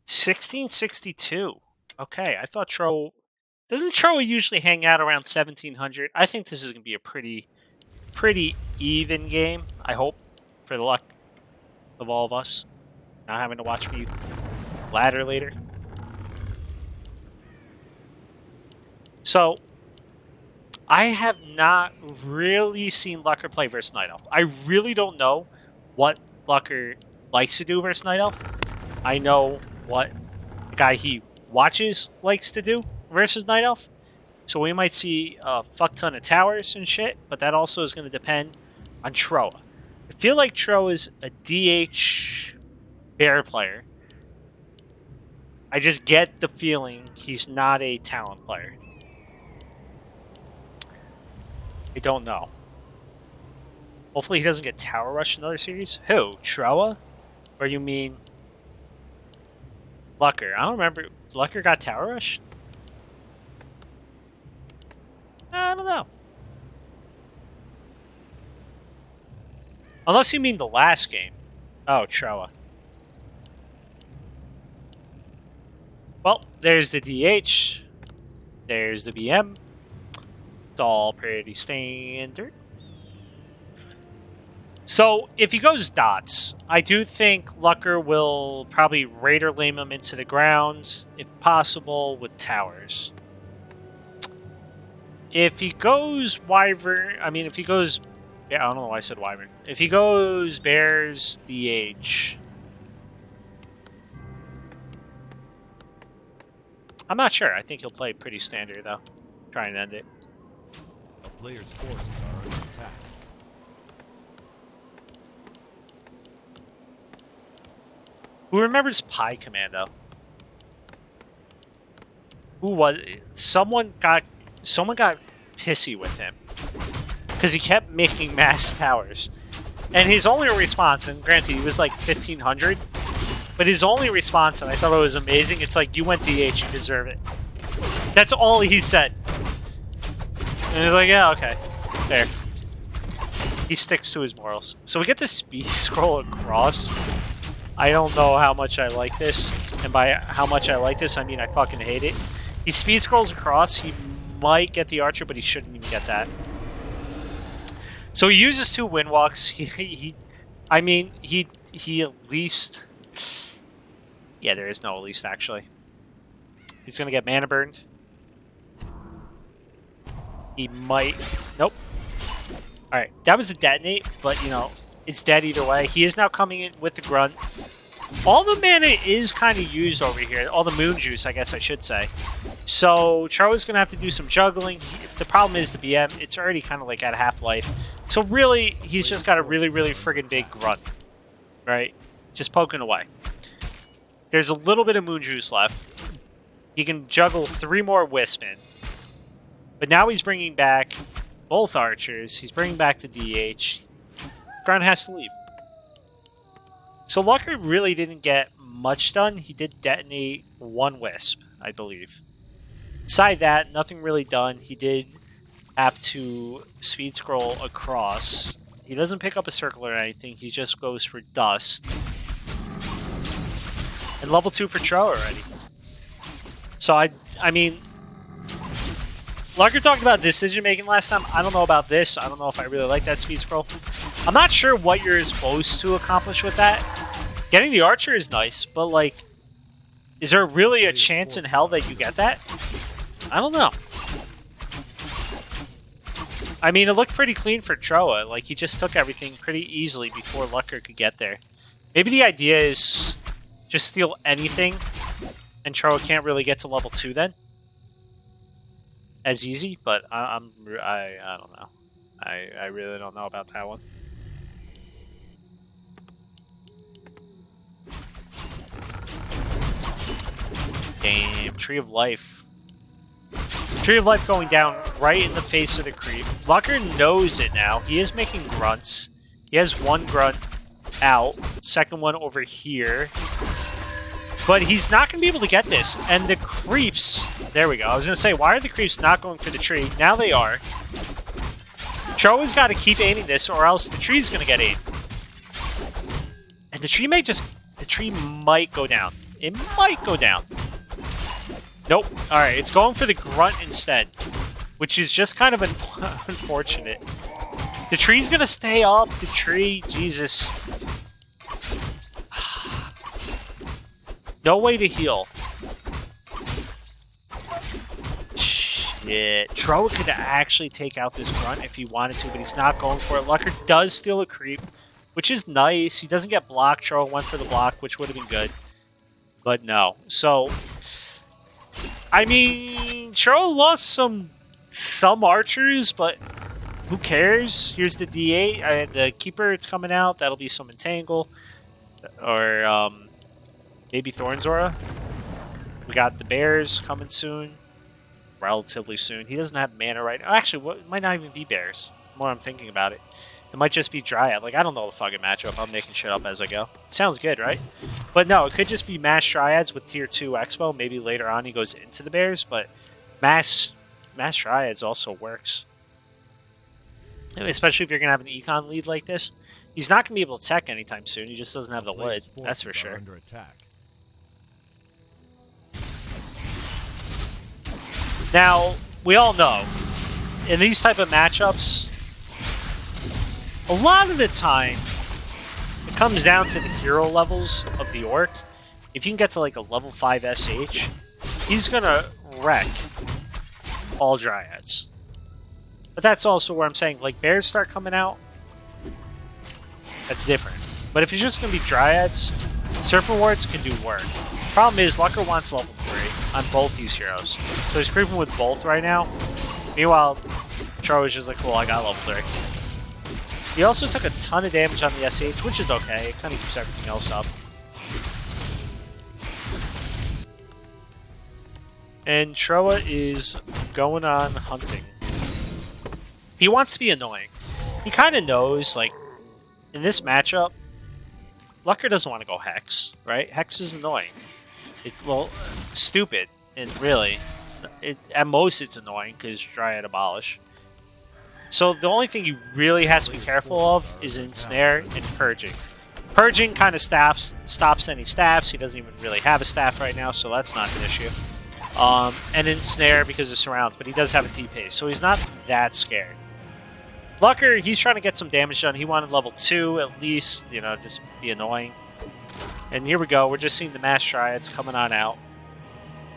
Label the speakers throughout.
Speaker 1: 1662. Okay, I thought Trowa... Doesn't Trowa usually hang out around 1700? I think this is going to be a pretty even game, I hope, for the luck of all of us. Not having to watch me ladder later. So, I have not really seen Lucker play versus Night Elf. I really don't know what Lucker likes to do versus Night Elf. I know what the guy he watches likes to do versus Night Elf. So we might see a fuck ton of towers and shit, but that also is going to depend on Trowa. I feel like Trowa is a DH bear player. I just get the feeling he's not a talent player. I don't know. Hopefully he doesn't get tower rushed in another series. Who? Trowa? Or you mean Lucker? I don't remember. Lucker got tower rushed? I don't know. Unless you mean the last game. Oh, Trowa. Well, there's the DH. There's the BM. It's all pretty standard. So, if he goes dots, I do think Lucker will probably Raider lame him into the ground, if possible, with towers. If he goes Wyvern, if he goes... Yeah, I don't know why I said Wyvern. If he goes Bears, DH... I'm not sure. I think he'll play pretty standard, though. Try and end it.
Speaker 2: The player's forces are under attack.
Speaker 1: Who remembers Pie Commando? Who was it? Someone got pissy with him because he kept making mass towers, and his only response, and granted he was like 1500, but his only response, and I thought it was amazing, it's like, you went DH, you deserve it. That's all he said. And he's like, yeah, okay, there. He sticks to his morals. So we get the speed scroll across. I don't know how much I like this, and by how much I like this, I mean I fucking hate it. He speed scrolls across, he might get the archer, but he shouldn't even get that. So he uses 2 windwalks. He at least... Yeah, there is no at least, actually. He's going to get mana burned. He might... Nope. Alright, that was a detonate, but, you know, it's dead either way. He is now coming in with the grunt. All the mana is kind of used over here. All the moon juice, I guess I should say. So, Trowa's going to have to do some juggling. The problem is the BM, it's already kind of like at half-life. So really, he's just got a really friggin' big grunt. Right? Just poking away. There's a little bit of moon juice left. He can juggle 3 more Wispin. But now he's bringing back both archers. He's bringing back the DH. Grunt has to leave. So Lucker really didn't get much done. He did detonate 1 Wisp, I believe. Beside that, nothing really done. He did have to speed scroll across. He doesn't pick up a circle or anything. He just goes for dust. And level 2 for Trowa already. So I mean, Lucker talked about decision making last time. I don't know about this. I don't know if I really like that speed scroll. I'm not sure what you're supposed to accomplish with that. Getting the archer is nice, but like, is there really a chance in hell that you get that? I don't know. I mean, it looked pretty clean for Trowa. Like, he just took everything pretty easily before Lucker could get there. Maybe the idea is just steal anything, and Trowa can't really get to level 2 then. As easy, but I don't know. I really don't know about that one. Damn, Tree of Life. Tree of Life going down right in the face of the creep. Lucker knows it now. He is making grunts. He has 1 grunt out. Second one over here. But he's not going to be able to get this. And the creeps... There we go. I was going to say, why are the creeps not going for the tree? Now they are. Trowa's got to keep aiming this, or else the tree's going to get aimed. And the tree may just... The tree might go down. It might go down. Nope. Alright, it's going for the grunt instead, which is just kind of unfortunate. The tree's gonna stay up. The tree, Jesus. No way to heal. Shit. Trowa could actually take out this grunt if he wanted to, but he's not going for it. Lucker does steal a creep, which is nice. He doesn't get blocked. Trowa went for the block, which would have been good. But no. So, I mean, Trowa lost some archers, but who cares? Here's the D8. The Keeper, it's coming out. That'll be some Entangle. Or, maybe Thornzora. We got the Bears coming soon. Relatively soon. He doesn't have mana right now. Actually, it might not even be Bears. The more I'm thinking about it. It might just be Dryad. Like, I don't know the fucking matchup. I'm making shit up as I go. It sounds good, right? But no, it could just be Mass Dryads with Tier 2 Expo. Maybe later on he goes into the Bears, but Mass Dryads also works. Especially if you're going to have an Econ lead like this. He's not going to be able to tech anytime soon. He just doesn't have the wood. That's for sure.
Speaker 2: Under attack.
Speaker 1: Now, we all know, in these type of matchups, a lot of the time, it comes down to the hero levels of the Orc. If you can get to like a level 5 SH, he's going to wreck all Dryads. But that's also where I'm saying, like, Bears start coming out, that's different. But if it's just going to be Dryads, Serpent Wards can do work. Problem is, Lucker wants level 3 on both these heroes. So he's creeping with both right now. Meanwhile, Trowa's just like, cool, I got level 3. He also took a ton of damage on the SH, which is okay. It kind of keeps everything else up. And Trowa is going on hunting. He wants to be annoying. He kind of knows, like, in this matchup, Lucker doesn't want to go Hex, right? Hex is annoying. Stupid, and really, at most it's annoying because Dryad abolish. So the only thing he really has to be careful of is Ensnare and Purging. Purging kind of stops any staffs. He doesn't even really have a staff right now, so that's not an issue. And Ensnare because of surrounds, but he does have a T-Pace, so he's not that scared. Lucker, he's trying to get some damage done. He wanted level 2 at least, you know, just be annoying. And here we go. We're just seeing the Mass Dryads coming on out.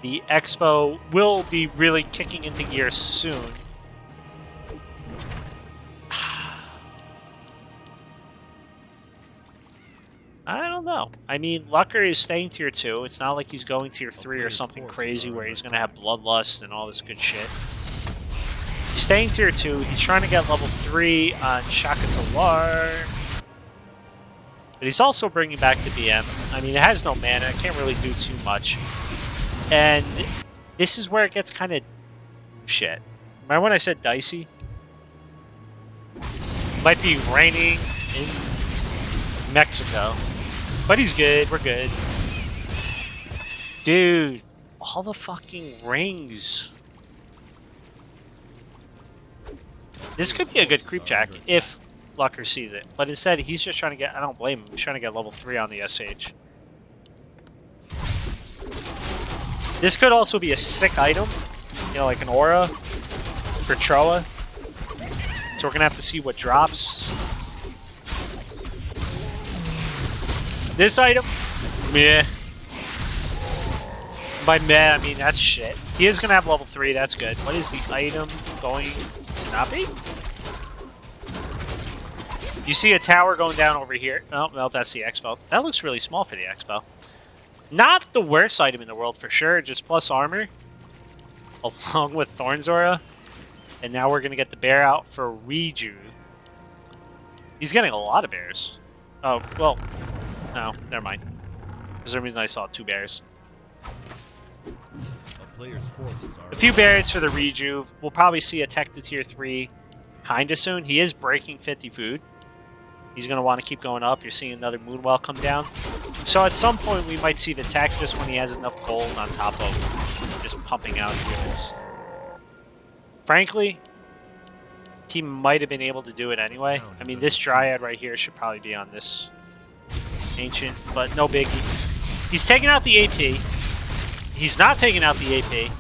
Speaker 1: The Expo will be really kicking into gear soon. I don't know. I mean, Lucker is staying Tier 2. It's not like he's going Tier 3 or something crazy where he's going to have Bloodlust and all this good shit. He's staying Tier 2. He's trying to get level 3 on Shakatawar. But he's also bringing back the BM. I mean, it has no mana. It can't really do too much. And this is where it gets kind of shit. Remember when I said dicey? Might be raining in Mexico. But he's good. We're good. Dude, all the fucking rings. This could be a good creep jack if Lucker sees it. But instead, he's just trying to get... I don't blame him. He's trying to get level 3 on the SH. This could also be a sick item. You know, like an aura for Trowa. So we're going to have to see what drops. This item? Meh. By meh, I mean that's shit. He is going to have level 3. That's good. What is the item going to not be? You see a tower going down over here. Oh, no, that's the Expo. That looks really small for the Expo. Not the worst item in the world for sure. Just plus armor. Along with Thornzora. And now we're going to get the bear out for Rejuve. He's getting a lot of bears. Oh, well. No, never mind. For some reason I saw 2 bears. A few bears for the Rejuve. We'll probably see a tech to Tier 3 kinda soon. He is breaking 50 food. He's going to want to keep going up. You're seeing another Moonwell come down. So at some point we might see the tech just when he has enough gold on top of just pumping out units. Frankly, he might have been able to do it anyway. I mean, this Dryad right here should probably be on this Ancient, but no biggie. He's taking out the AP. He's not taking out the AP.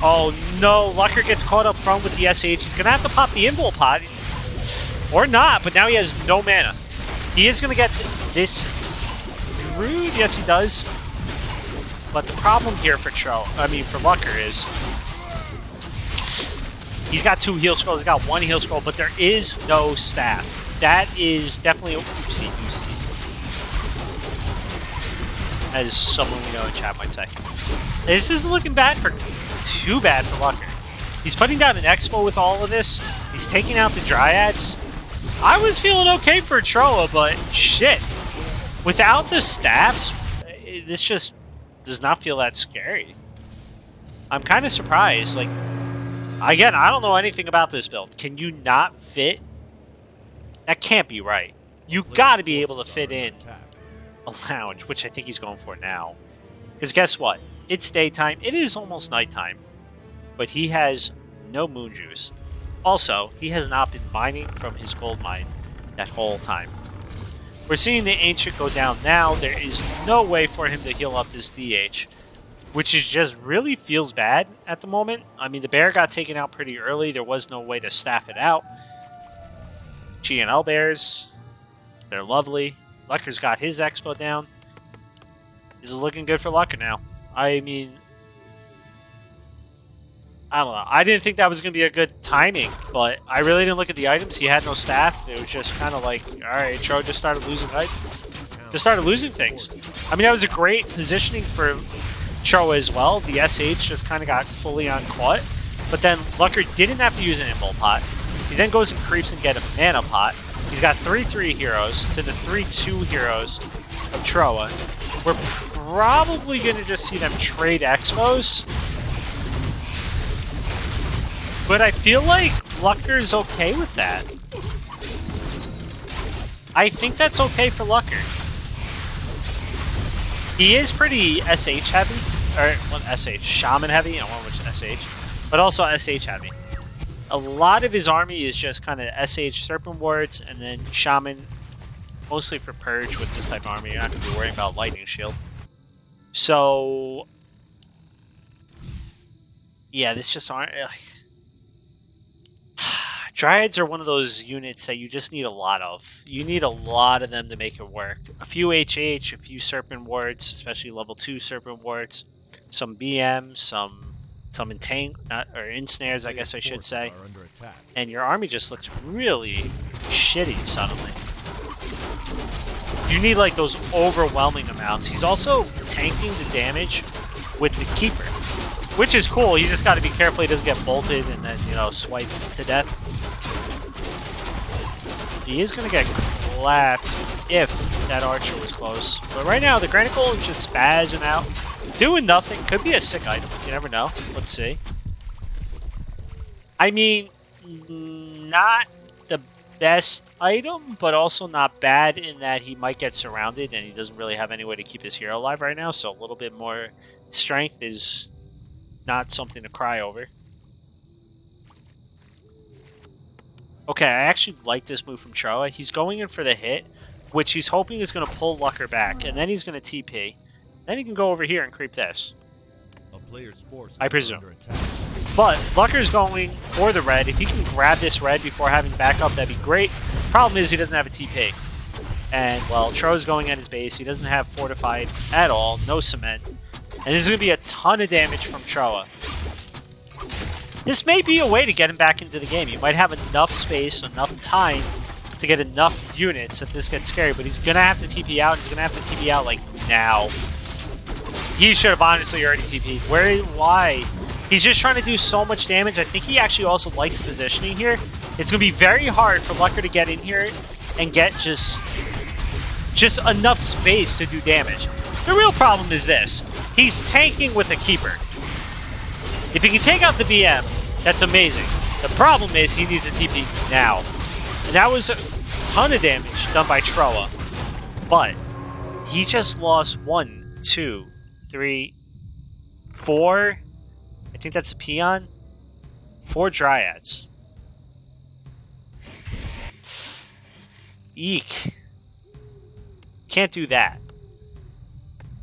Speaker 1: Oh no, Lucker gets caught up front with the SH. He's gonna have to pop the Invul Pot. Or not, but now he has no mana. He is gonna get this Rude. Yes, he does. But the problem here for for Lucker is he's got 2 heal scrolls, he's got 1 heal scroll, but there is no staff. That is definitely a oopsie-doopsie, as someone we know in chat might say. This isn't looking too bad for Lucker. He's putting down an Expo with all of this. He's taking out the Dryads. I was feeling okay for Trowa, but shit. Without the staffs, this just does not feel that scary. I'm kind of surprised. Like, again, I don't know anything about this build. Can you not fit? That can't be right. You got to be able to fit in a lounge, which I think he's going for now. Because guess what? It's daytime. It is almost nighttime. But he has no moon juice. Also, he has not been mining from his gold mine that whole time. We're seeing the Ancient go down now. There is no way for him to heal up this DH, which is just really feels bad at the moment. I mean, the bear got taken out pretty early. There was no way to staff it out. GNL bears, they're lovely. Lucker's got his Expo down. This is looking good for Lucker now. I mean, I don't know. I didn't think that was going to be a good timing, but I really didn't look at the items. He had no staff. It was just kind of like, all right, Tro just started losing things. I mean, that was a great positioning for Trowa as well. The SH just kind of got fully on caught, but then Lucker didn't have to use an Invul Pot. He then goes and creeps and get a Mana Pot. He's got 3/3 heroes to the 3/2 heroes of Trowa. We're probably going to just see them trade Expos. But I feel like Lucker's okay with that. I think that's okay for Lucker. He is pretty SH heavy. Or, what SH? Shaman heavy? I want which SH. But also SH heavy. A lot of his army is just kind of SH Serpent Wards and then Shaman. Mostly for Purge with this type of army. You're not going to be worrying about Lightning Shield. So, yeah, this just aren't... Dryads are one of those units that you just need a lot of. You need a lot of them to make it work. A few HH, a few Serpent Wards, especially level 2 Serpent Wards, some BM, some ensnares, I guess I should say. And your army just looks really shitty suddenly. You need like those overwhelming amounts. He's also tanking the damage with the Keeper, which is cool. You just got to be careful he doesn't get bolted and then, you know, swiped to death. He is going to get clapped if that archer was close. But right now, the Granicle is just spazzing out. Doing nothing. Could be a sick item. You never know. Let's see. I mean, not the best item, but also not bad in that he might get surrounded and he doesn't really have any way to keep his hero alive right now. So a little bit more strength is not something to cry over. Okay, I actually like this move from Trowa. He's going in for the hit, which he's hoping is going to pull Lucker back, and then he's going to TP. Then he can go over here and creep this. I presume. But Lucker's going for the red. If he can grab this red before having backup, that'd be great. Problem is he doesn't have a TP. And, well, Trowa's going at his base. He doesn't have fortified at all. No cement. And there's going to be a ton of damage from Trowa. This may be a way to get him back into the game. You might have enough space, enough time to get enough units that this gets scary, but he's going to have to TP out. He's going to have to TP out, like, now. He should have honestly already TP'd. Why? He's just trying to do so much damage. I think he actually also likes the positioning here. It's going to be very hard for Lucker to get in here and get just enough space to do damage. The real problem is this. He's tanking with a Keeper. If he can take out the BM, that's amazing. The problem is he needs a TP now. And that was a ton of damage done by Trowa. But he just lost 1, 2, 3, 4. I think that's a Peon. 4 Dryads. Eek. Can't do that.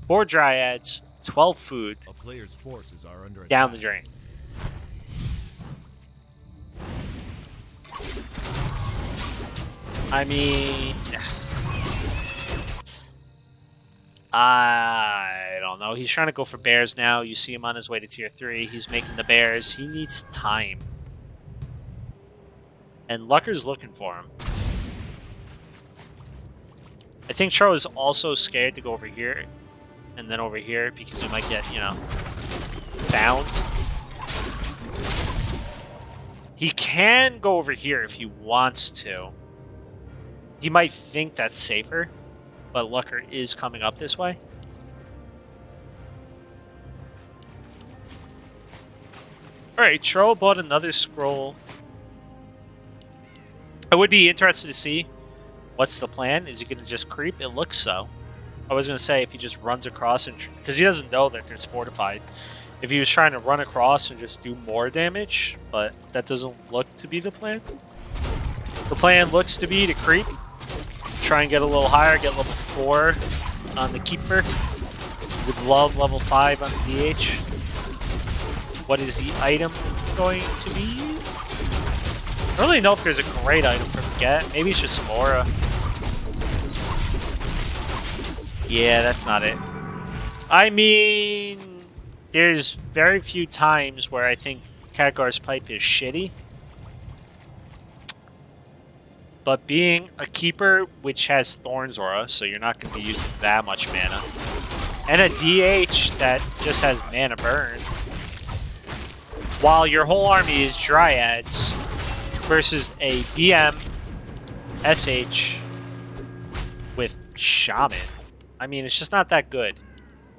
Speaker 1: 4 Dryads, 12 food,
Speaker 2: A player's forces are under attack.
Speaker 1: down the drain. I mean, I don't know. He's trying to go for bears now. You see him on his way to tier 3. He's making the bears. He needs time. And Lucker's looking for him. I think Trowa is also scared to go over here and then over here because he might get, you know, found. He can go over here if he wants to. He might think that's safer, but Lucker is coming up this way. Alright, Trowa bought another scroll. I would be interested to see what's the plan. Is he going to just creep? It looks so. I was going to say if he just runs across, and because he doesn't know that there's fortified. If he was trying to run across and just do more damage, but that doesn't look to be the plan. The plan looks to be to creep. Try and get a little higher, get level 4 on the Keeper. Would love level 5 on the DH. What is the item going to be? I don't really know if there's a great item for him to get. Maybe it's just some aura. Yeah, that's not it. I mean, there's very few times where I think Khadgar's Pipe is shitty. But being a Keeper, which has Thorns Aura, so you're not going to be using that much mana, and a DH that just has mana burn, while your whole army is Dryads versus a BM SH with Shaman. I mean, it's just not that good.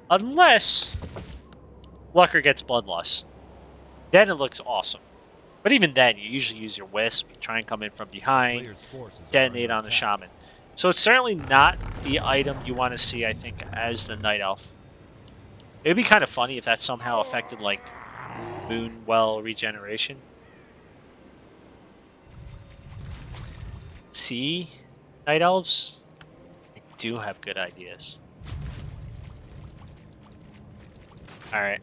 Speaker 1: Unless Lucker gets Bloodlust. Then it looks awesome. But even then, you usually use your Wisp, you try and come in from behind, detonate on the Shaman. So it's certainly not the item you want to see, I think, as the Night Elf. It would be kind of funny if that somehow affected, like, Moonwell regeneration. See, Night Elves? They do have good ideas. Alright.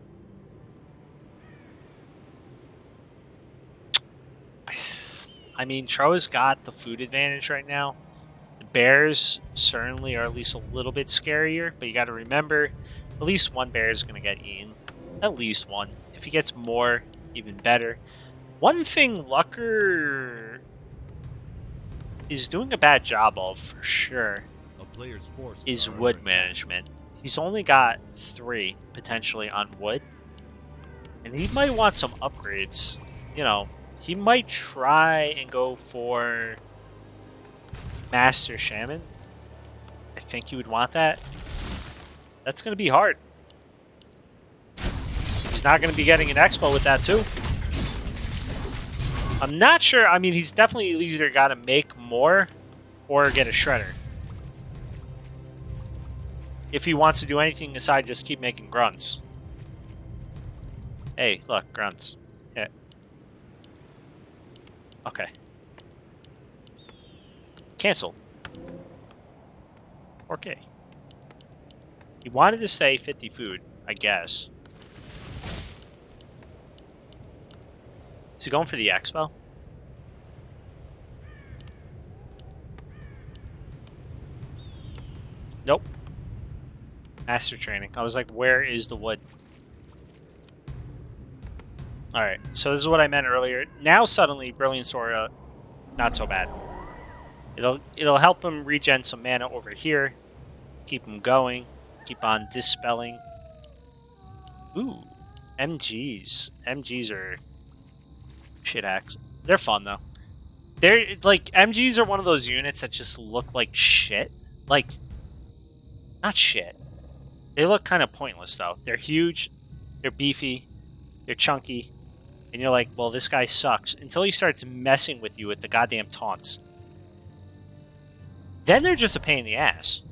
Speaker 1: I mean, Trowa's got the food advantage right now. The bears certainly are at least a little bit scarier, but you got to remember, at least one bear is going to get eaten. At least one. If he gets more, even better. One thing Lucker is doing a bad job of, for sure, is wood management. He's only got 3, potentially, on wood. And he might want some upgrades. You know, he might try and go for Master Shaman. I think he would want that. That's going to be hard. He's not going to be getting an Expo with that, too. I'm not sure. I mean, he's definitely either got to make more or get a Shredder. If he wants to do anything aside just keep making grunts. Hey, look, grunts. Yeah. Okay. Cancel. Okay. He wanted to say 50 food, I guess. Is he going for the Expo? Nope. Master training. I was like, where is the wood? Alright, so this is what I meant earlier. Now suddenly, Brilliant Aura, not so bad. It'll help him regen some mana over here. Keep him going. Keep on dispelling. Ooh. MGs. MGs are shit hacks. They're fun though. They're like MGs are one of those units that just look like shit. Like, not shit. They look kind of pointless though. They're huge, they're beefy, they're chunky, and you're like, well, this guy sucks. Until he starts messing with you with the goddamn taunts. Then they're just a pain in the ass.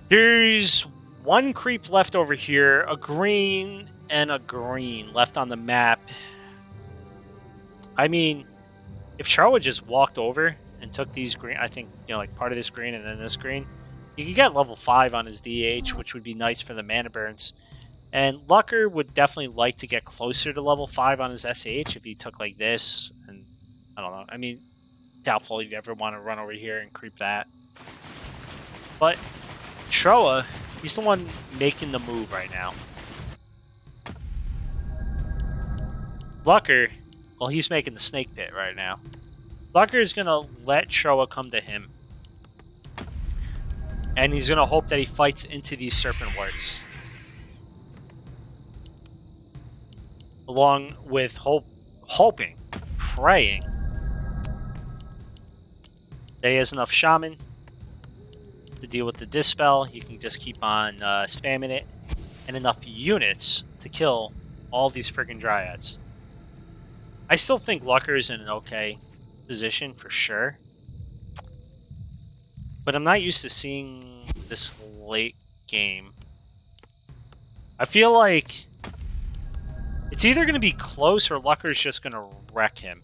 Speaker 1: There's one creep left over here, a green and a green left on the map. I mean, if Trowa just walked over and took these green, I think, you know, like part of this green and then this green, He could get level 5 on his DH, which would be nice for the mana burns. And Lucker would definitely like to get closer to level 5 on his SH if he took like this. And I don't know. I mean, doubtful he'd ever want to run over here and creep that. But Trowa, he's the one making the move right now. Lucker, well, he's making the snake pit right now. Lucker is going to let Trowa come to him. And he's going to hope that he fights into these serpent warts. Along with hoping, praying that he has enough shaman to deal with the dispel. You can just keep on spamming it. And enough units to kill all these friggin' dryads. I still think Lucker is in an okay position for sure. But I'm not used to seeing this late game. I feel like it's either going to be close or Lucker's just going to wreck him.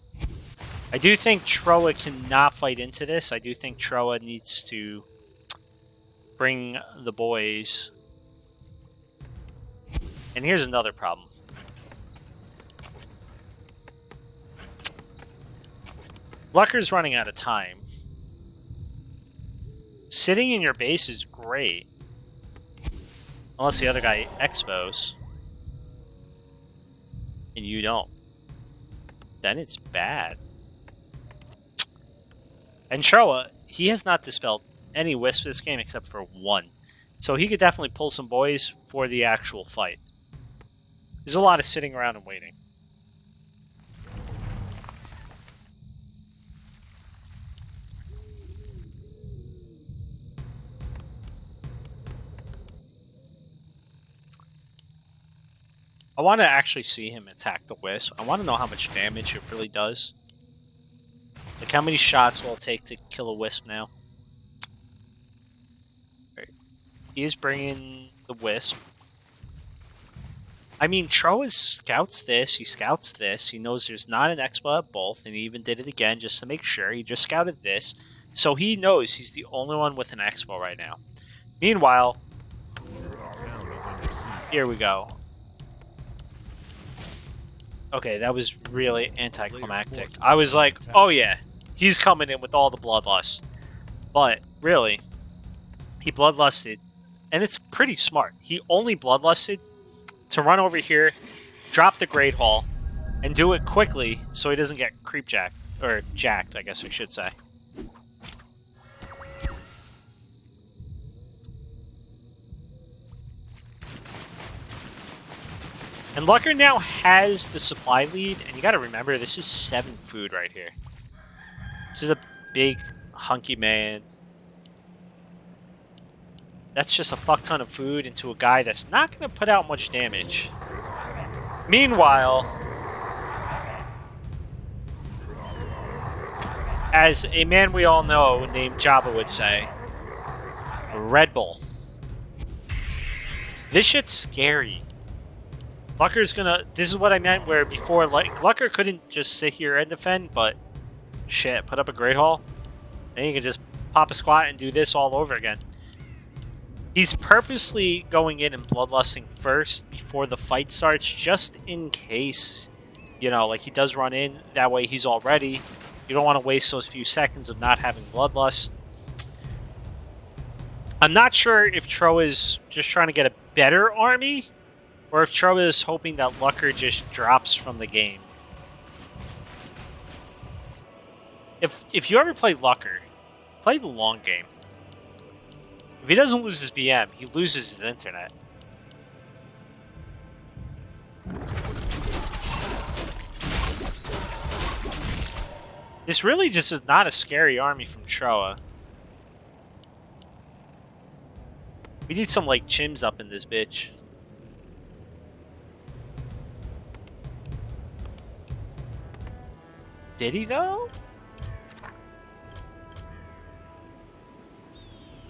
Speaker 1: I do think Trowa cannot fight into this. I do think Trowa needs to bring the boys. And here's another problem. Lucker's running out of time. Sitting in your base is great. Unless the other guy expos. And you don't. Then it's bad. And Trowa, he has not dispelled any wisp this game except for one. So he could definitely pull some boys for the actual fight. There's a lot of sitting around and waiting. I want to actually see him attack the wisp. I want to know how much damage it really does. Like, how many shots will it take to kill a wisp now? Right. He is bringing the wisp. I mean, Trowa scouts this. He scouts this. He knows there's not an expo at both, and he even did it again just to make sure. He just scouted this. So he knows he's the only one with an expo right now. Meanwhile, here we go. Okay, that was really anticlimactic. I was like, oh yeah, he's coming in with all the bloodlust. But, really, he bloodlusted, and it's pretty smart. He only bloodlusted to run over here, drop the Great Hall, and do it quickly so he doesn't get creepjacked. Or jacked, I guess I should say. And Lucker now has the supply lead, and you gotta remember, this is 7 food right here. This is a big, hunky man. That's just a fuck ton of food into a guy that's not gonna put out much damage. Meanwhile, as a man we all know named Jabba would say, Red Bull. This shit's scary. Lucker's gonna... This is what I meant where before, like, Lucker couldn't just sit here and defend, but shit, put up a Great Hall. Then you can just pop a squat and do this all over again. He's purposely going in and bloodlusting first before the fight starts, just in case, you know, like he does run in. That way he's all ready. You don't want to waste those few seconds of not having bloodlust. I'm not sure if Trowa is just trying to get a better army, or if Trowa is hoping that Lucker just drops from the game. If you ever play Lucker, play the long game. If he doesn't lose his BM, he loses his internet. This really just is not a scary army from Trowa. We need some, like, chims up in this bitch. Did he, though?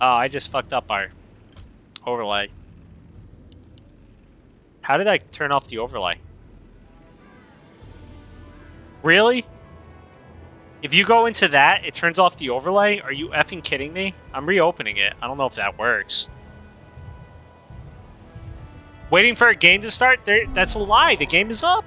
Speaker 1: Oh, I just fucked up our overlay. How did I turn off the overlay? Really? If you go into that, it turns off the overlay. Are you effing kidding me? I'm reopening it. I don't know if that works. Waiting for a game to start? That's a lie. The game is up.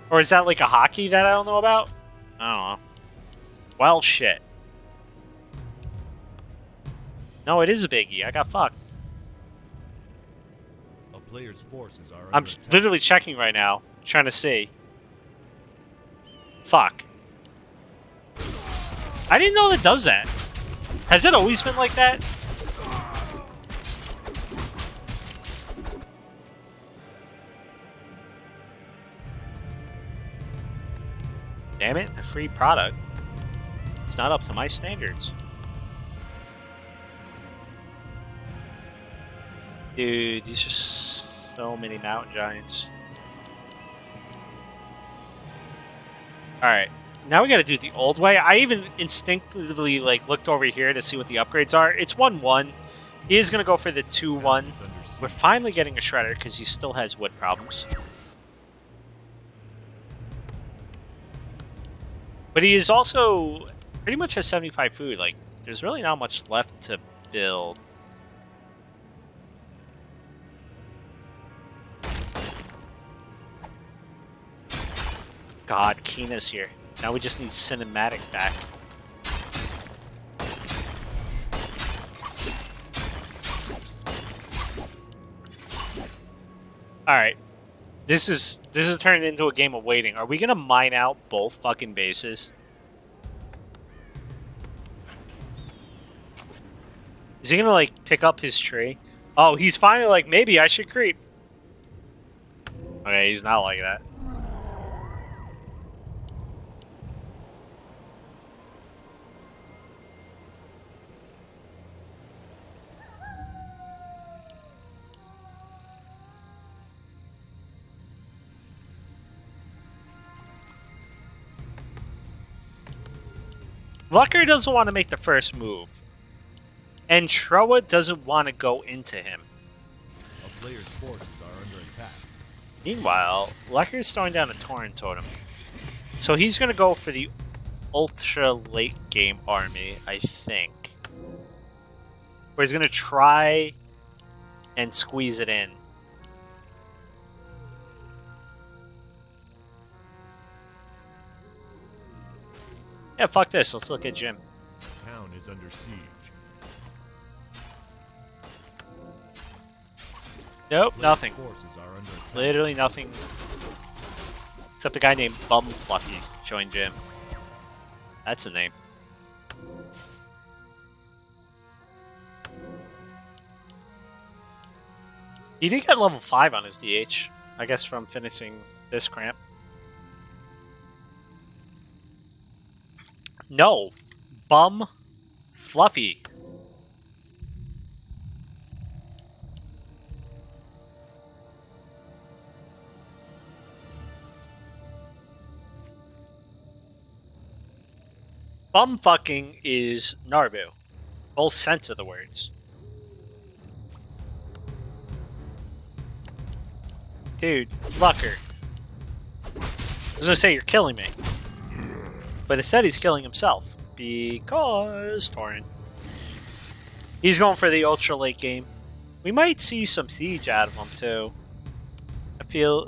Speaker 1: Or is that like a hockey that I don't know about? I don't know. Well, shit. No, it is a biggie. I got fucked.
Speaker 2: A player's forces are
Speaker 1: I'm
Speaker 2: under attack.
Speaker 1: literally checking right now, trying to see. Fuck. I didn't know that does that. Has it always been like that? Damn it, the free product. It's not up to my standards. Dude, these are so many mountain giants. Alright, now we gotta do it the old way. I even instinctively looked over here to see what the upgrades are. It's 1-1. He is gonna go for the 2-1. We're finally getting a shredder because he still has wood problems. But he is also pretty much has 75 food. Like, there's really not much left to build. God, Keena's here. Now we just need cinematic back. Alright. This is turned into a game of waiting. Are we gonna mine out both fucking bases? Is he gonna pick up his tree? Oh, he's finally maybe I should creep. Okay, he's not like that. Lucker doesn't want to make the first move. And Trowa doesn't want to go into him.
Speaker 2: A player's forces are under attack.
Speaker 1: Meanwhile, Lucker's throwing down a Torrent Totem. So he's going to go for the ultra late game army, I think. Where he's going to try and squeeze it in. Yeah, fuck this. Let's look at Jim.
Speaker 2: The town is under siege.
Speaker 1: Nope,
Speaker 2: Player's
Speaker 1: nothing.
Speaker 2: forces are under attack.
Speaker 1: Literally nothing. Except a guy named Bum Fluffy joined Jim. That's the name. He did get level 5 on his DH. I guess from finishing this cramp. No. Bum Fluffy. Bumfucking is Narbu. Both sense of the words. Dude, Lucker. I was gonna say you're killing me. But instead he's killing himself. Because Torrent. He's going for the ultra late game. We might see some siege out of him too.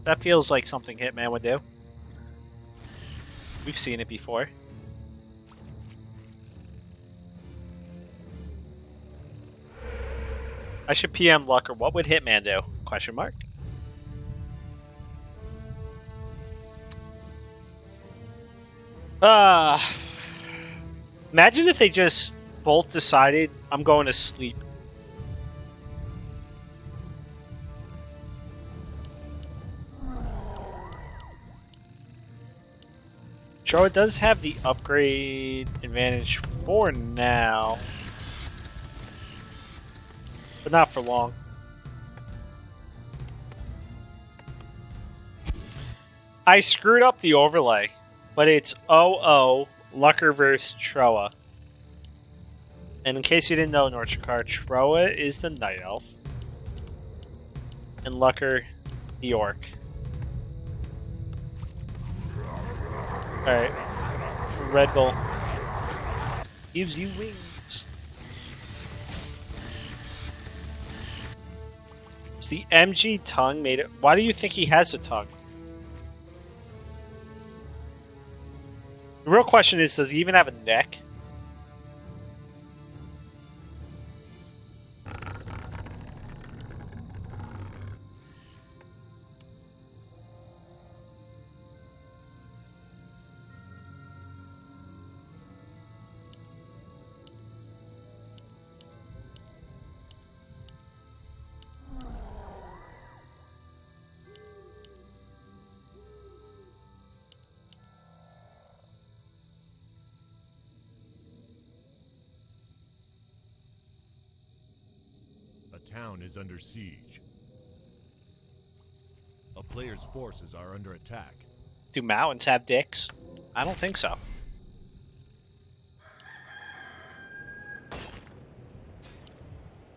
Speaker 1: That feels like something Hitman would do. We've seen it before. I should PM Lucker. What would Hitman do? Question mark. Imagine if they just both decided, I'm going to sleep. Trowa does have the upgrade advantage for now. But not for long. I screwed up the overlay, but it's 0-0 Lucker vs. Trowa. And in case you didn't know, Norchikar, Trowa is the Night Elf. And Lucker the orc. Alright. Red Bull. Gives you wings. Is the MG tongue made it? Why do you think he has a tongue? The real question is, does he even have a neck?
Speaker 2: A town is under siege. A player's forces are under attack.
Speaker 1: Do mountains have dicks? I don't think so.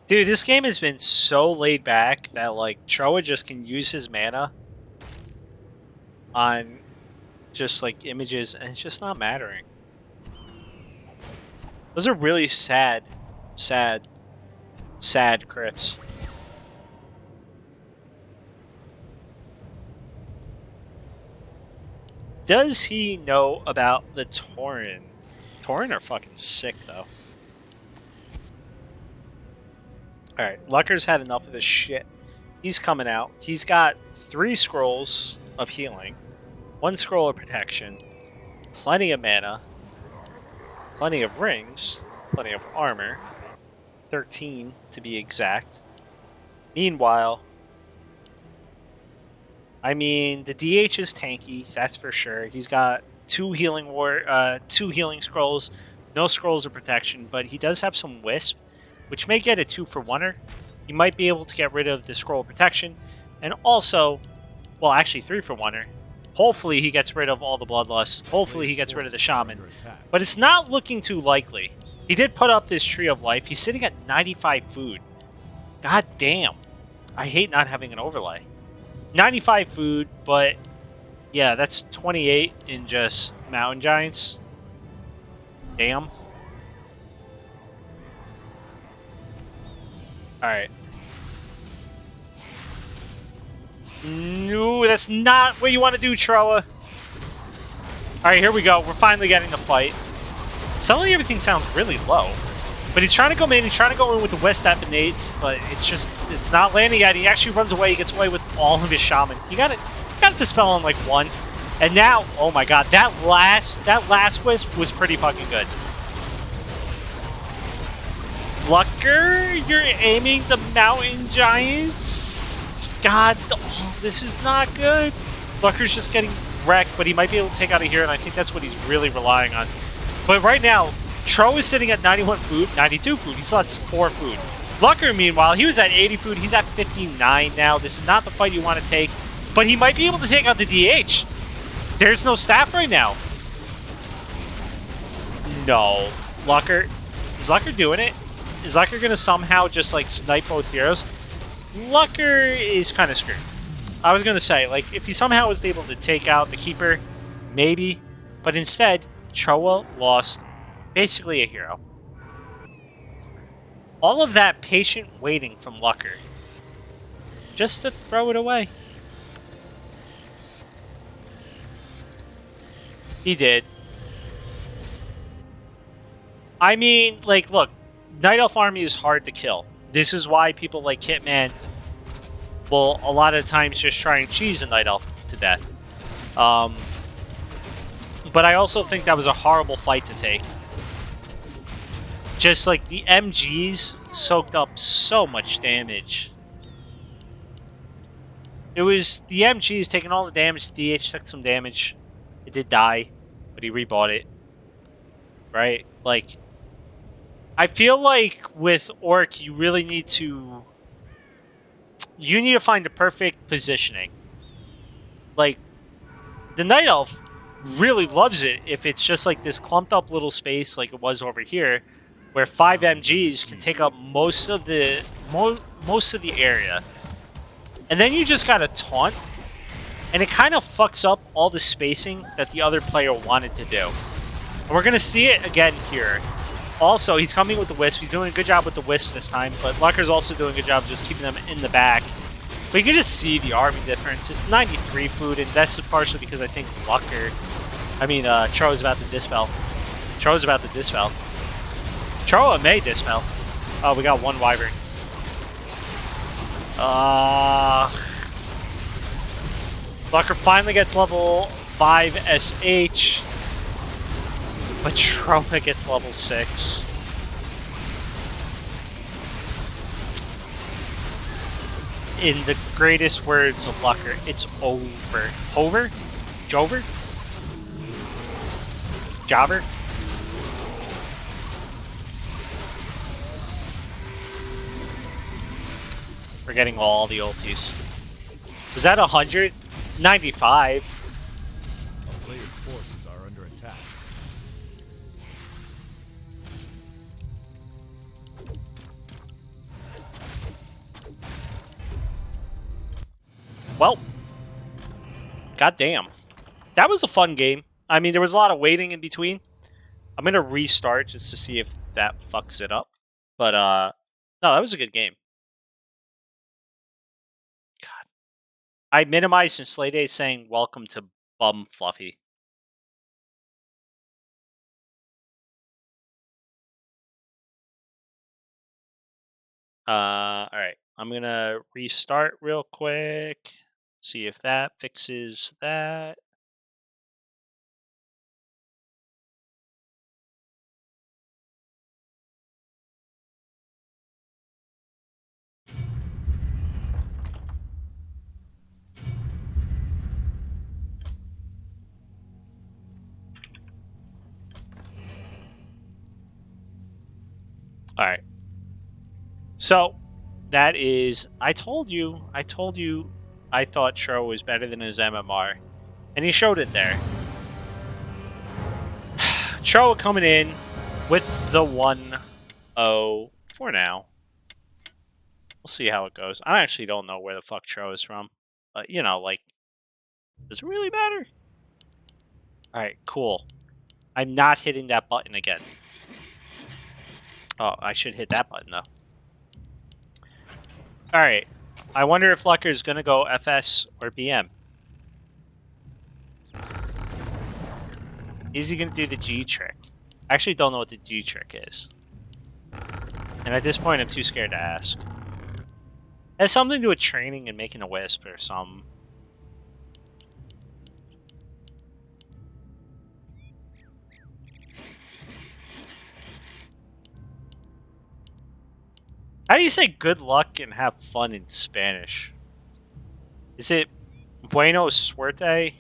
Speaker 1: Dude, this game has been so laid back that, like, Trowa just can use his mana on just, like, images, and it's just not mattering. Those are really sad crits. Does he know about the Tauren? Tauren are fucking sick, though. Alright, Lucker's had enough of this shit. He's coming out. He's got 3 scrolls of healing, 1 scroll of protection, plenty of mana, plenty of rings, plenty of armor, 13 to be exact. Meanwhile, I mean, the DH is tanky, that's for sure. He's got 2 healing scrolls, no scrolls of protection, but he does have some Wisp, which may get a 2-for-1er. He might be able to get rid of the scroll of protection, and also, well, actually 3-for-1er. Hopefully he gets rid of all the Bloodlust. Hopefully he gets rid of the Shaman. But it's not looking too likely. He did put up this Tree of Life. He's sitting at 95 food. God damn. I hate not having an overlay. 95 food, but yeah, that's 28 in just Mountain Giants. Damn. Alright. No, that's not what you want to do, Trowa. Alright, here we go. We're finally getting the fight. Suddenly everything sounds really low. But he's trying to go in, he's trying to go in with the West Epinates, but it's not landing yet. He actually runs away, he gets away with all of his Shaman. He got it dispel on like 1. And now, oh my god, that last Wisp was pretty fucking good. Lucker, you're aiming the Mountain Giants? God, oh, this is not good. Lucker's just getting wrecked, but he might be able to take out a hero, and I think that's what he's really relying on. But right now, Trowa is sitting at 91 food, 92 food. He still has 4 food. Lucker, meanwhile, he was at 80 food. He's at 59 now. This is not the fight you want to take, but he might be able to take out the DH. There's no staff right now. No. Lucker. Is Lucker doing it? Is Lucker going to somehow just, like, snipe both heroes? Lucker is kind of screwed. I was going to say, like, if he somehow was able to take out the Keeper, maybe. But instead, Trowa lost basically a hero. All of that patient waiting from Lucker. Just to throw it away. He did. I mean, like, look, Night Elf Army is hard to kill. This is why people like Hitman will a lot of times just try and cheese a Night Elf to death. But I also think that was a horrible fight to take. Just like the MGs soaked up so much damage. It was the MGs taking all the damage. DH took some damage. It did die, but he rebought it. Right? Like, I feel like with Orc, you really need to... You need to find the perfect positioning. Like, the Night Elf really loves it if it's just like this clumped up little space like it was over here, where 5 MGs can take up most of the area. And then you just got a taunt, and it kind of fucks up all the spacing that the other player wanted to do. And we're going to see it again here. Also, he's coming with the Wisp. He's doing a good job with the Wisp this time, but Lucker's also doing a good job just keeping them in the back. But you can just see the army difference. It's 93 food, and that's partially because I think Trowa's about to dispel. Trowa's about to dispel. Trowa may dispel. Oh, we got one Wyvern. Lucker finally gets level 5 SH. But Trowa gets level 6. In the greatest words of Lucker, it's over. Hover? Jover? Jobber? We're getting all the ultis. Was that 100? 95.
Speaker 2: A player's forces are under attack.
Speaker 1: Well, goddamn. That was a fun game. I mean, there was a lot of waiting in between. I'm going to restart just to see if that fucks it up. But, no, that was a good game. God. I minimized in Slay Day saying, welcome to Bum Fluffy. Alright. I'm going to restart real quick. See if that fixes that. Alright. So, that is... I told you I thought Trowa was better than his MMR. And he showed it there. Trowa coming in with the 1-0 for now. We'll see how it goes. I actually don't know where the fuck Trowa is from. But, you know, like... Does it really matter? Alright, cool. I'm not hitting that button again. Oh, I should hit that button, though. Alright. I wonder if Lucker's gonna go FS or BM. Is he gonna do the G trick? I actually don't know what the G trick is. And at this point, I'm too scared to ask. It has something to do with training and making a Wisp or something. How do you say good luck and have fun in Spanish? Is it bueno suerte?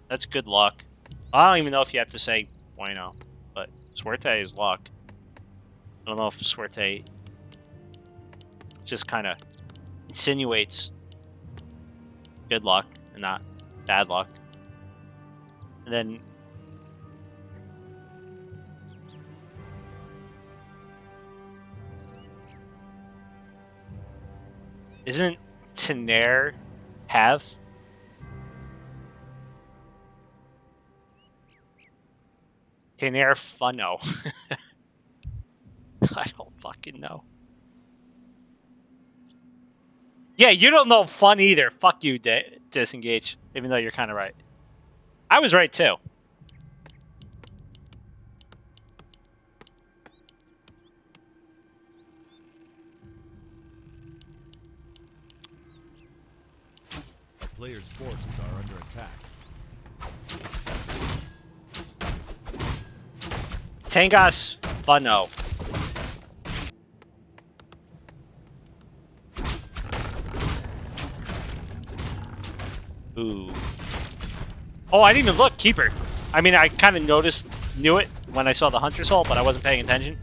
Speaker 1: That's good luck. I don't even know if you have to say bueno, but suerte is luck. I don't know if suerte just kind of insinuates good luck and not bad luck. And then isn't tener have? Tener funno. I don't fucking know. Yeah, you don't know fun either. Fuck you, Disengage. Even though you're kind of right. I was right too.
Speaker 2: A player's forces are under attack.
Speaker 1: Tangas funno. Ooh. Oh, I didn't even look. Keeper. I mean, I kind of knew it when I saw the Hunter's Hole, but I wasn't paying attention.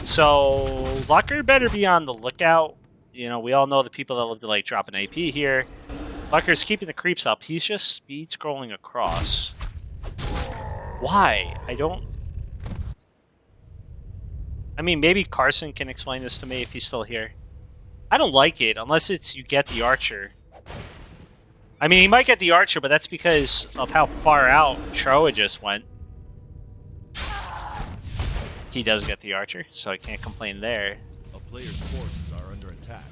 Speaker 1: So, Lucker better be on the lookout. You know, we all know the people that love to, like, drop an AP here. Lucker's keeping the creeps up. He's just speed scrolling across. Why? I don't... I mean, maybe Carson can explain this to me if he's still here. I don't like it unless it's you get the archer. I mean, he might get the archer, but that's because of how far out Trowa just went. He does get the archer, so I can't complain there.
Speaker 2: A player's forces are under attack.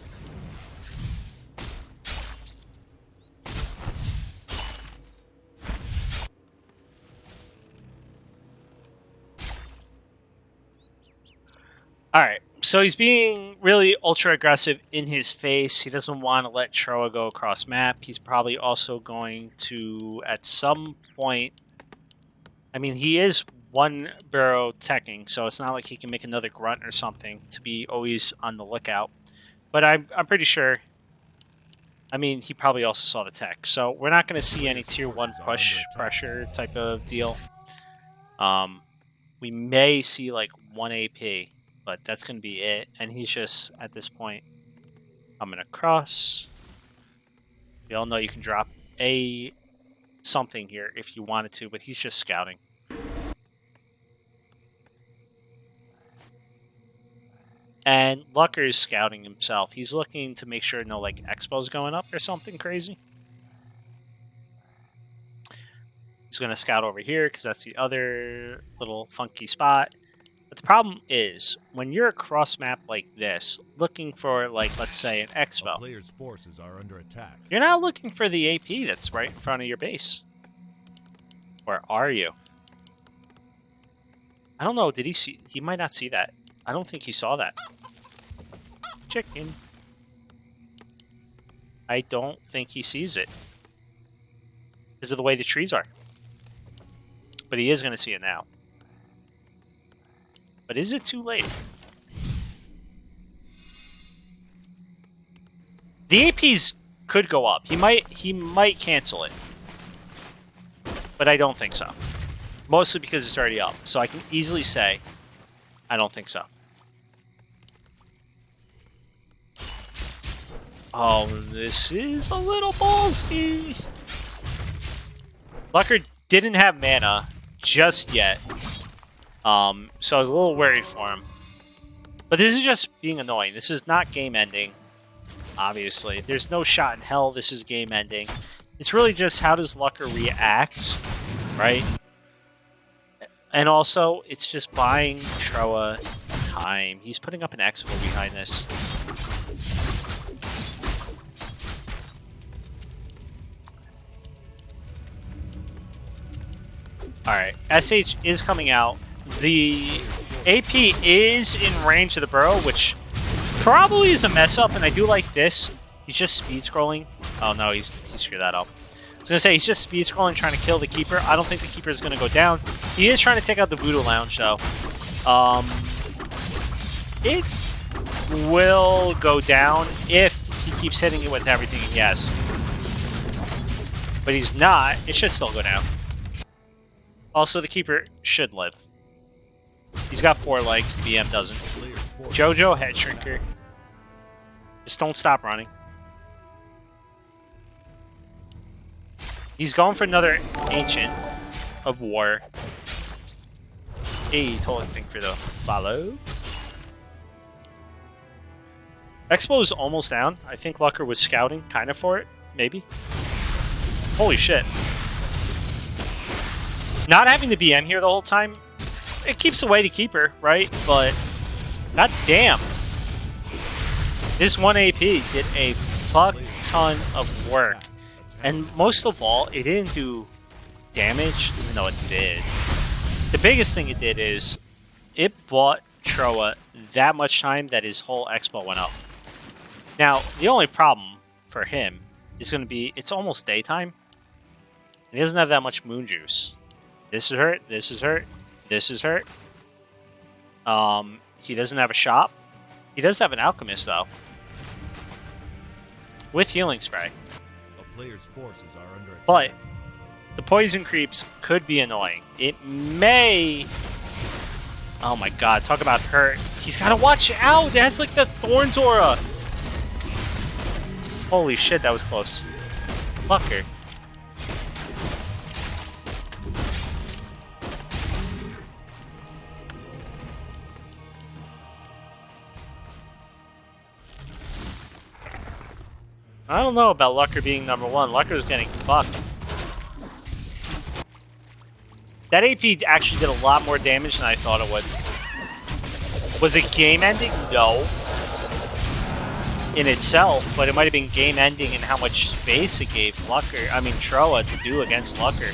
Speaker 1: Alright, so he's being really ultra aggressive in his face. He doesn't want to let Trowa go across map. He's probably also going to, at some point... I mean, he is one barrow teching, so it's not like he can make another grunt or something to be always on the lookout. But I'm pretty sure... I mean, he probably also saw the tech. So we're not going to see any tier 1 push pressure type of deal. We may see like 1 AP. But that's going to be it. And he's just, at this point, I'm going to cross. We all know you can drop a something here if you wanted to, but he's just scouting. And Lucker is scouting himself. He's looking to make sure no, like, Expo's going up or something crazy. He's going to scout over here because that's the other little funky spot. But the problem is, when you're across map like this, looking for, like, let's say an Expo,
Speaker 2: Player's forces are under attack.
Speaker 1: you're not looking for the AP that's right in front of your base. Where are you? I don't know, did he see? He might not see that. I don't think he saw that. Chicken. I don't think he sees it. Because of the way the trees are. But he is going to see it now. But is it too late? The APs could go up. He might cancel it. But I don't think so. Mostly because it's already up. So I can easily say, I don't think so. Oh, this is a little ballsy. Lucker didn't have mana just yet. So I was a little worried for him. But this is just being annoying. This is not game ending, obviously. There's no shot in hell this is game ending. It's really just how does Lucker react, right? And also, it's just buying Trowa time. He's putting up an Expo behind this. Alright, SH is coming out. The AP is in range of the burrow, which probably is a mess up, and I do like this. He's just speed scrolling. Oh no, he screwed that up. I was gonna say he's just speed scrolling, trying to kill the keeper. I don't think the keeper is gonna go down. He is trying to take out the Voodoo Lounge, though. It will go down if he keeps hitting it with everything he has. But he's not. It should still go down. Also, the keeper should live. He's got 4 legs. The BM doesn't. Jojo, head shrinker. Just don't stop running. He's going for another Ancient of War. Hey, totally think for the follow. Expo is almost down. I think Lucker was scouting kind of for it. Maybe. Holy shit. Not having the BM here the whole time, it keeps away the keeper, right? But, god damn. This 1 AP did a fuck ton of work. And most of all, it didn't do damage, even though it did. The biggest thing it did is, it bought Trowa that much time that his whole Expo went up. Now, the only problem for him is going to be, it's almost daytime. He doesn't have that much moon juice. This is hurt, this is hurt, this is hurt. He doesn't have a shop. He does have an alchemist, though. With healing spray.
Speaker 2: A player's forces are under attack.
Speaker 1: But the poison creeps could be annoying. It may... Oh my god, talk about hurt. He's gotta watch out! It has like the Thorns aura! Holy shit, that was close. Lucker. I don't know about Lucker being number 1. Lucker's getting fucked. That AP actually did a lot more damage than I thought it would. Was it game ending? No. In itself, but it might have been game ending in how much space it gave Trowa to do against Lucker.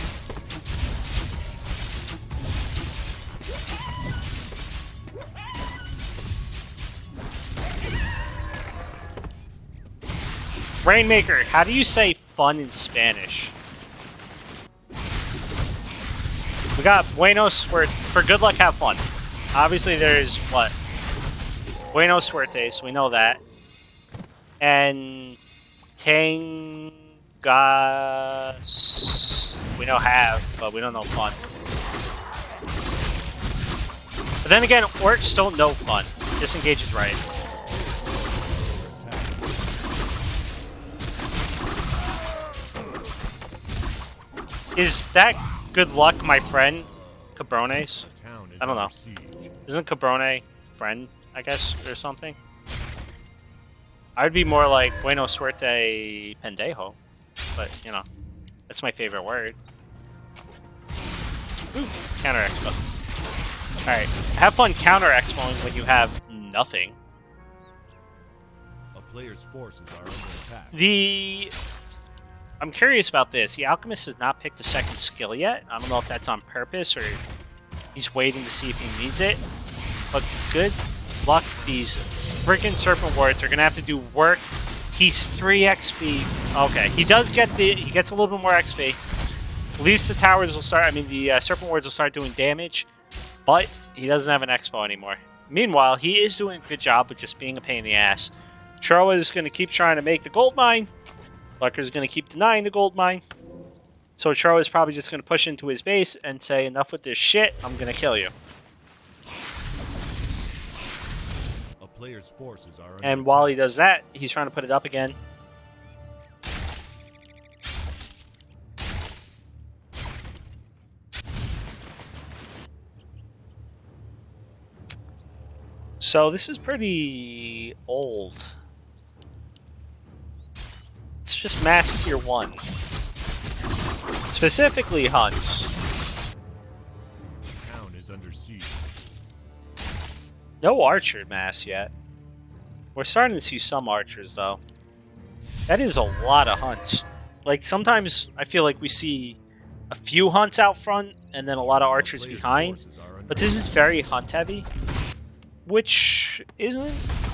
Speaker 1: Rainmaker, how do you say fun in Spanish? We got Buenos for good luck, have fun. Obviously, there's what? Buenos suertes, we know that. And Tangas, we know have, but we don't know fun. But then again, orcs don't know fun. Disengage is right. Is that good luck, my friend? Cabrones? I don't know. Isn't Cabrone friend, I guess, or something? I would be more like Buena Suerte Pendejo. But, you know, that's my favorite word. Ooh, counter expo. Alright, have fun counter expoing when you have nothing.
Speaker 2: A player's forces are under attack.
Speaker 1: I'm curious about this. The Alchemist has not picked the second skill yet. I don't know if that's on purpose or he's waiting to see if he needs it. But good luck, these freaking Serpent Wards are going to have to do work. He's 3 XP. Okay, he gets a little bit more XP. At least the towers will start, the Serpent Wards will start doing damage. But he doesn't have an Expo anymore. Meanwhile, he is doing a good job of just being a pain in the ass. Trowa is going to keep trying to make the gold mine. Lucker's going to keep denying the gold mine. So Trowa is probably just going to push into his base and say, enough with this shit, I'm going to kill you.
Speaker 2: A player's forces are under
Speaker 1: And while he does that, he's trying to put it up again. So this is pretty old. It's just mass tier 1. Specifically hunts.
Speaker 2: The town is under siege.
Speaker 1: No archer mass yet. We're starting to see some archers though. That is a lot of hunts. Like sometimes I feel like we see a few hunts out front and then a lot of archers behind. But this is very hunt heavy, which isn't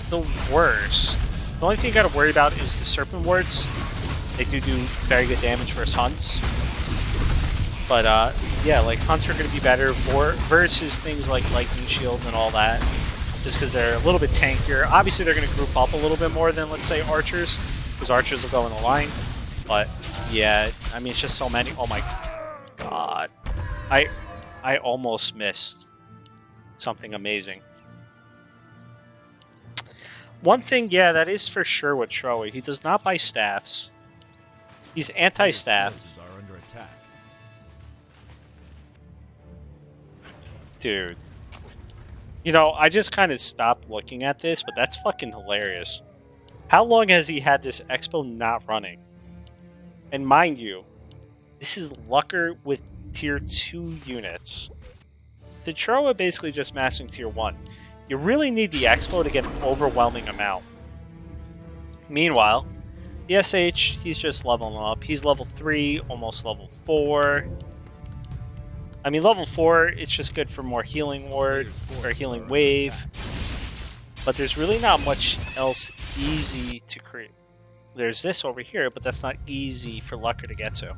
Speaker 1: the worst. The only thing you gotta worry about is the Serpent Wards. They do very good damage versus hunts. But yeah, like hunts are gonna be better versus things like Lightning Shield and all that. Just because they're a little bit tankier. Obviously they're gonna group up a little bit more than, let's say, archers. Because archers will go in the line. But yeah, it's just so many. Oh my god. I almost missed something amazing. One thing, yeah, that is for sure with Trowa. He does not buy staffs. He's anti-staff.
Speaker 2: Forces are under attack.
Speaker 1: Dude. You know, I just kind of stopped looking at this, but that's fucking hilarious. How long has he had this expo not running? And mind you, this is Lucker with tier 2 units. The Trowa basically just massing tier 1. You really need the expo to get an overwhelming amount. Meanwhile, the SH, he's just leveling up. He's level 3, almost level 4. Level 4, it's just good for more healing ward, or healing wave. But there's really not much else easy to create. There's this over here, but that's not easy for Lucker to get to.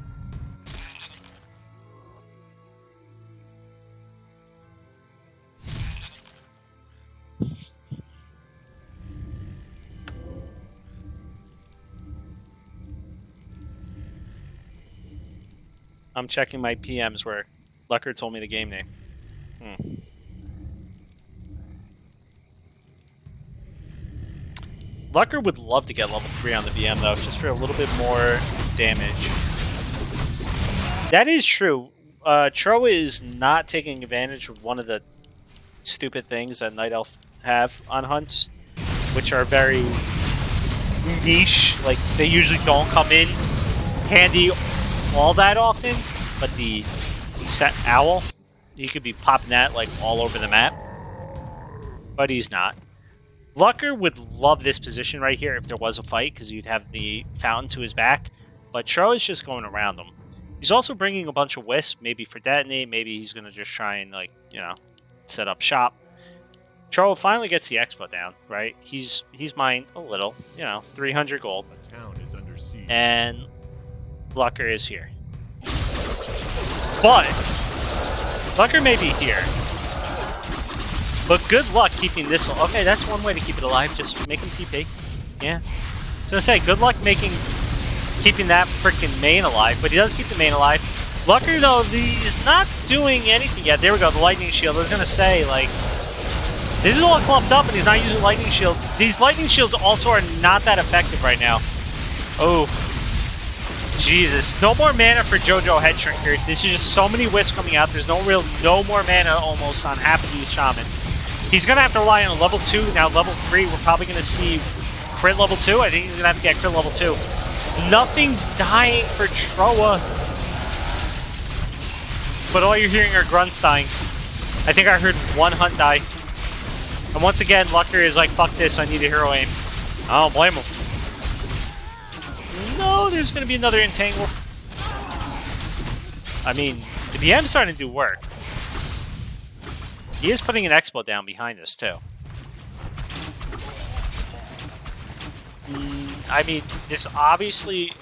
Speaker 1: I'm checking my PMs where Lucker told me the game name. Lucker would love to get level 3 on the BM though, just for a little bit more damage. That is true. Trowa is not taking advantage of one of the stupid things that Night Elf have on hunts, which are very niche. Like, they usually don't come in handy all that often. But the set owl, you could be popping that like all over the map. But he's not. Lucker would love this position right here if there was a fight, because you'd have the fountain to his back. But Trowa's just going around him. He's also bringing a bunch of wisps, maybe for detonate, maybe he's going to just try and, like, you know, set up shop. Trowa finally gets the expo down, right? He's mined a little, you know, 300 gold.
Speaker 2: A town is under siege.
Speaker 1: And Lucker is here. But Lucker may be here. But good luck keeping this. Okay, that's one way to keep it alive. Just make him TP. Yeah. I was gonna say, good luck keeping that freaking main alive. But he does keep the main alive. Lucker, though, he's not doing anything yet. There we go, the lightning shield. I was gonna say, like, this is all clumped up and he's not using lightning shield. These lightning shields also are not that effective right now. Oh. Jesus. No more mana for JoJo Head Shrinker. There's just so many wisps coming out. There's no more mana almost on half of these shaman. He's going to have to rely on level 2. Now level 3, we're probably going to see crit level 2. I think he's going to have to get crit level 2. Nothing's dying for Trowa. But all you're hearing are grunts dying. I think I heard one hunt die. And once again, Lucker is like, fuck this, I need a hero aim. I don't blame him. No, there's going to be another entangle. I mean, the BM's starting to do work. He is putting an expo down behind us, too. I mean, this obviously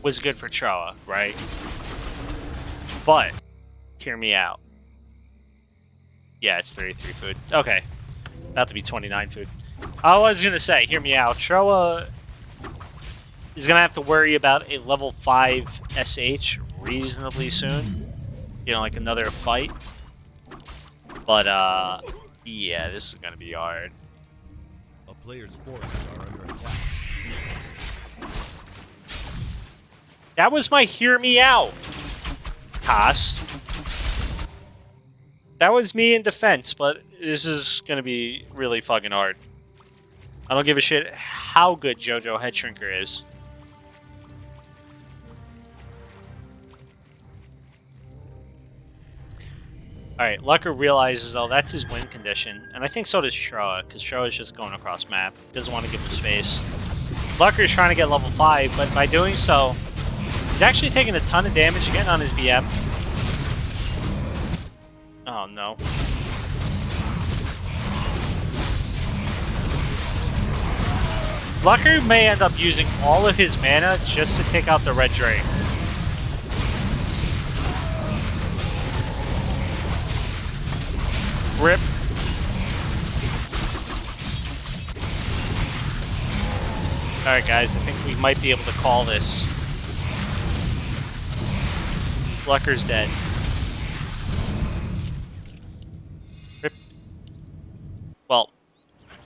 Speaker 1: was good for Trowa, right? But, hear me out. Yeah, it's 33 food. Okay. About to be 29 food. I was going to say, hear me out. Trowa is going to have to worry about a level 5 SH reasonably soon. You know, like another fight. But, yeah, this is going to be hard.
Speaker 2: A player's forces are under attack.
Speaker 1: That was my hear me out, Haas. That was me in defense, but this is going to be really fucking hard. I don't give a shit how good JoJo Head Shrinker is. Alright, Lucker realizes, though, that's his win condition. And I think so does Trowa, because Trowa's just going across map. Doesn't want to give him space. Lucker's trying to get level 5, but by doing so, he's actually taking a ton of damage again on his BM. Oh, no. Lucker may end up using all of his mana just to take out the red Drake. Rip. Alright guys, I think we might be able to call this. Lucker's dead. Rip. Well,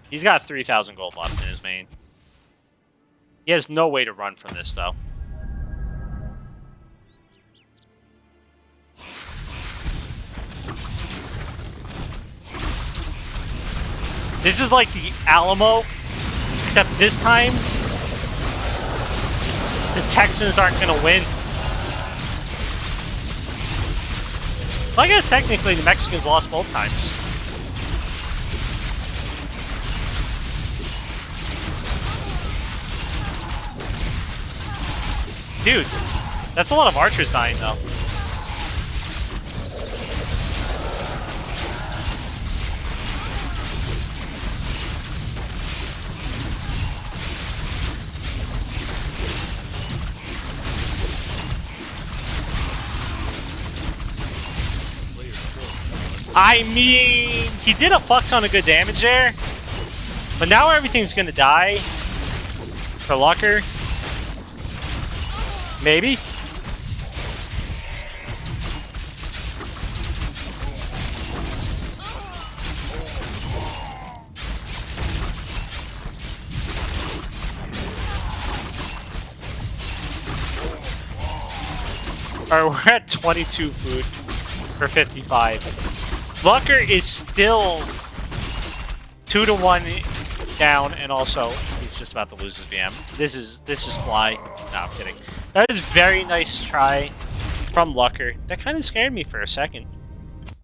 Speaker 1: he's got 3,000 gold left in his main. He has no way to run from this, though. This is like the Alamo, except this time, the Texans aren't going to win. Well, I guess technically the Mexicans lost both times. Dude, that's a lot of archers dying, though. I mean, he did a fuck ton of good damage there, but now everything's gonna die for Lucker. Maybe. Alright, we're at 22 food for 55. Lucker is still 2-1 down, and also he's just about to lose his VM. This is fly. No, I'm kidding. That is very nice try from Lucker. That kind of scared me for a second.